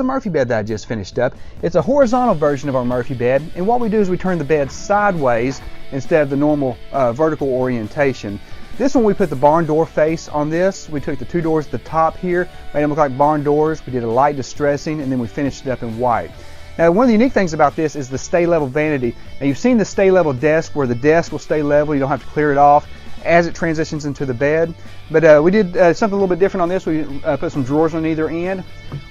Murphy bed that I just finished up. It's a horizontal version of our Murphy bed, and what we do is we turn the bed sideways instead of the normal vertical orientation. This one we put the barn door face on this. We took the two doors at the top here, made them look like barn doors. We did a light distressing, and then we finished it up in white. Now, one of the unique things about this is the stay level vanity. Now, you've seen the stay level desk where the desk will stay level. You don't have to clear it off as it transitions into the bed. But we did something a little bit different on this. We put some drawers on either end.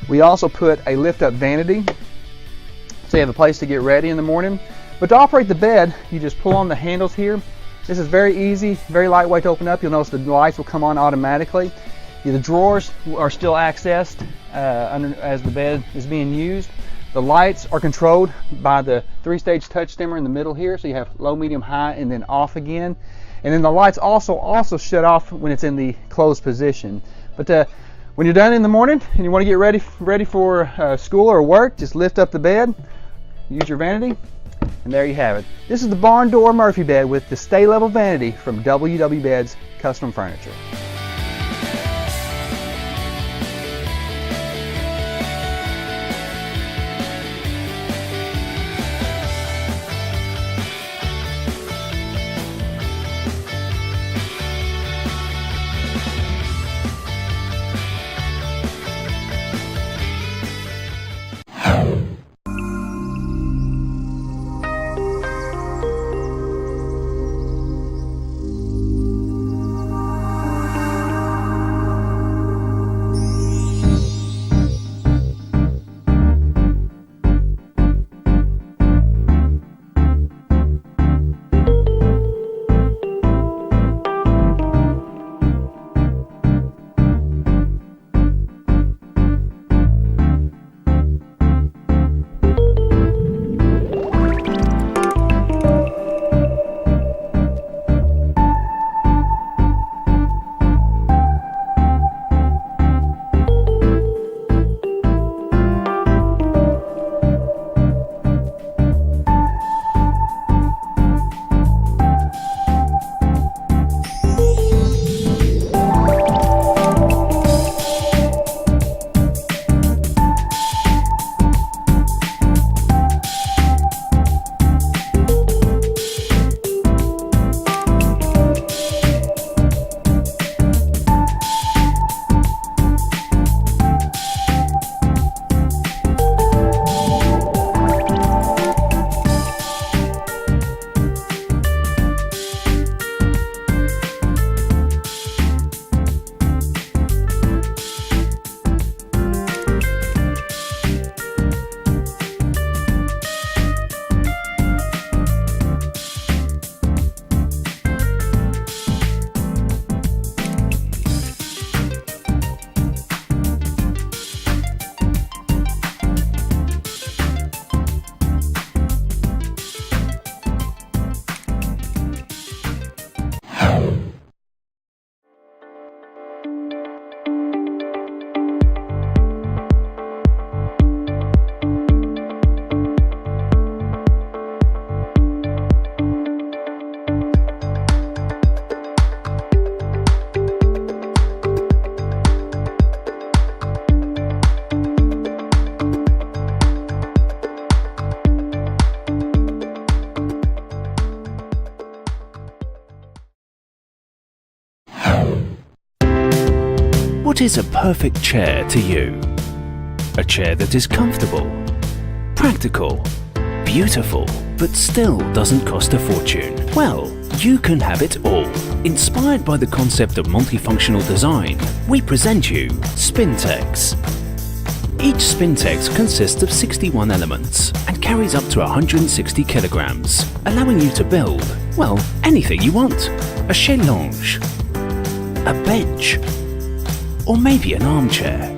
We also put a lift-up vanity, so you have a place to get ready in the morning. But to operate the bed, you just pull on the handles here. This is very easy, very lightweight to open up. You'll notice the lights will come on automatically. The drawers are still accessed as the bed is being used. The lights are controlled by the 3-stage touch dimmer in the middle here, so you have low, medium, high, and then off again. And then the lights also shut off when it's in the closed position. But when you're done in the morning and you want to get ready for school or work, just lift up the bed, use your vanity, and there you have it. This is the barn door Murphy bed with the stay level vanity from WW Beds Custom Furniture. What is a perfect chair to you? A chair that is comfortable, practical, beautiful, but still doesn't cost a fortune. Well, you can have it all. Inspired by the concept of multifunctional design, we present you Spintex. Each Spintex consists of 61 elements and carries up to 160 kilograms, allowing you to build, well, anything you want. A chaise longue, a bench, or maybe an armchair.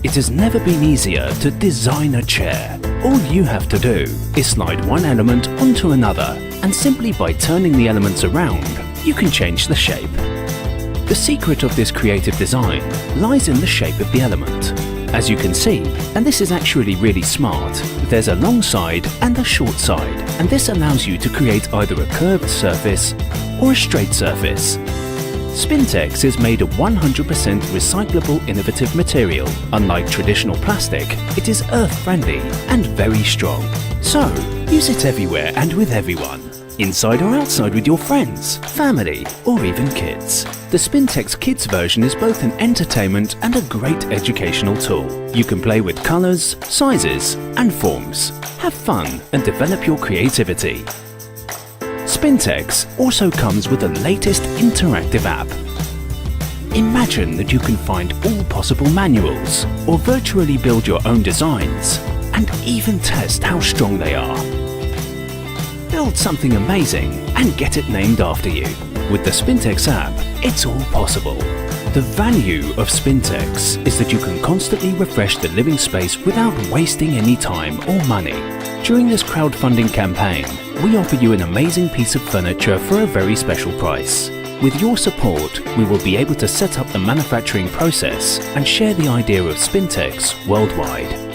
It has never been easier to design a chair. All you have to do is slide one element onto another, and simply by turning the elements around, you can change the shape. The secret of this creative design lies in the shape of the element. As you can see, and this is actually really smart, there's a long side and a short side, and this allows you to create either a curved surface or a straight surface. Spintex is made of 100% recyclable innovative material. Unlike traditional plastic, it is earth-friendly and very strong. So, use it everywhere and with everyone. Inside or outside with your friends, family, or even kids. The Spintex Kids version is both an entertainment and a great educational tool. You can play with colours, sizes, and forms. Have fun and develop your creativity. Spintex also comes with the latest interactive app. Imagine that you can find all possible manuals, or virtually build your own designs, and even test how strong they are. Build something amazing and get it named after you. With the Spintex app, it's all possible. The value of Spintex is that you can constantly refresh the living space without wasting any time or money. During this crowdfunding campaign, we offer you an amazing piece of furniture for a very special price. With your support, we will be able to set up the manufacturing process and share the idea of Spintex worldwide.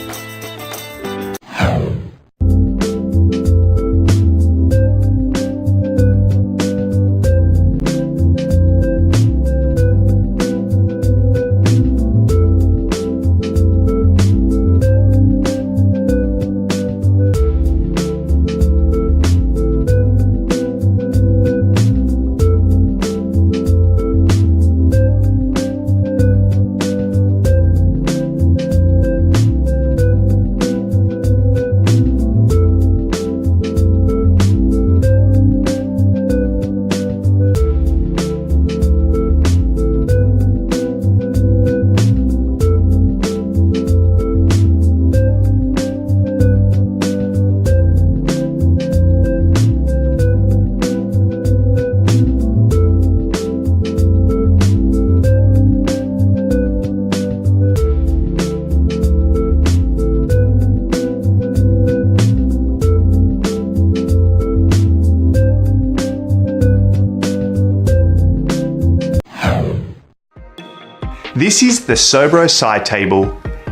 This is the Sobro Side Table,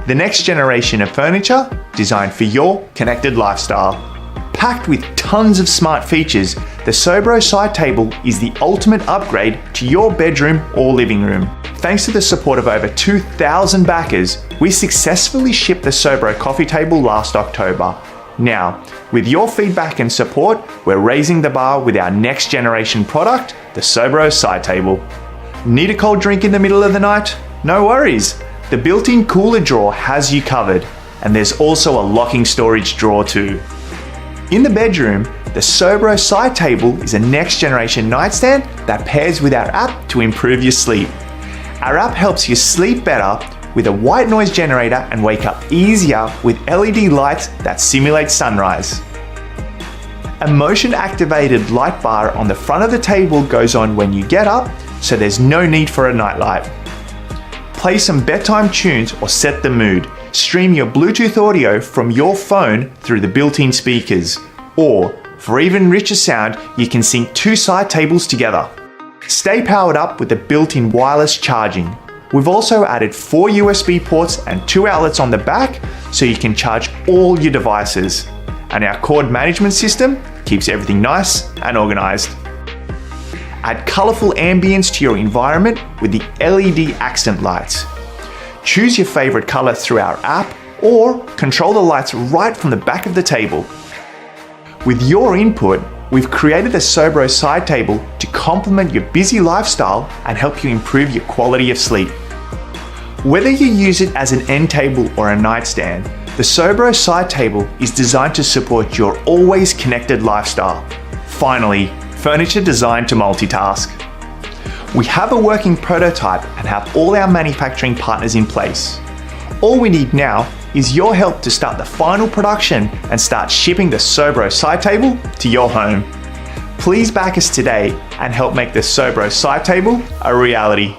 the next generation of furniture designed for your connected lifestyle. Packed with tons of smart features, the Sobro Side Table is the ultimate upgrade to your bedroom or living room. Thanks to the support of over 2,000 backers, we successfully shipped the Sobro Coffee Table last October. Now, with your feedback and support, we're raising the bar with our next generation product, the Sobro Side Table. Need a cold drink in the middle of the night? No worries. The built-in cooler drawer has you covered, and there's also a locking storage drawer too. In the bedroom, the Sobro Side Table is a next generation nightstand that pairs with our app to improve your sleep. Our app helps you sleep better with a white noise generator and wake up easier with LED lights that simulate sunrise. A motion activated light bar on the front of the table goes on when you get up, so there's no need for a nightlight. Play some bedtime tunes or set the mood. Stream your Bluetooth audio from your phone through the built-in speakers. Or, for even richer sound, you can sync two side tables together. Stay powered up with the built-in wireless charging. We've also added 4 USB ports and 2 outlets on the back so you can charge all your devices. And our cord management system keeps everything nice and organized. Add colourful ambience to your environment with the LED accent lights. Choose your favourite colour through our app or control the lights right from the back of the table. With your input, we've created the Sobro Side Table to complement your busy lifestyle and help you improve your quality of sleep. Whether you use it as an end table or a nightstand, the Sobro Side Table is designed to support your always connected lifestyle. Finally, furniture designed to multitask. We have a working prototype and have all our manufacturing partners in place. All we need now is your help to start the final production and start shipping the Sobro Side Table to your home. Please back us today and help make the Sobro Side Table a reality.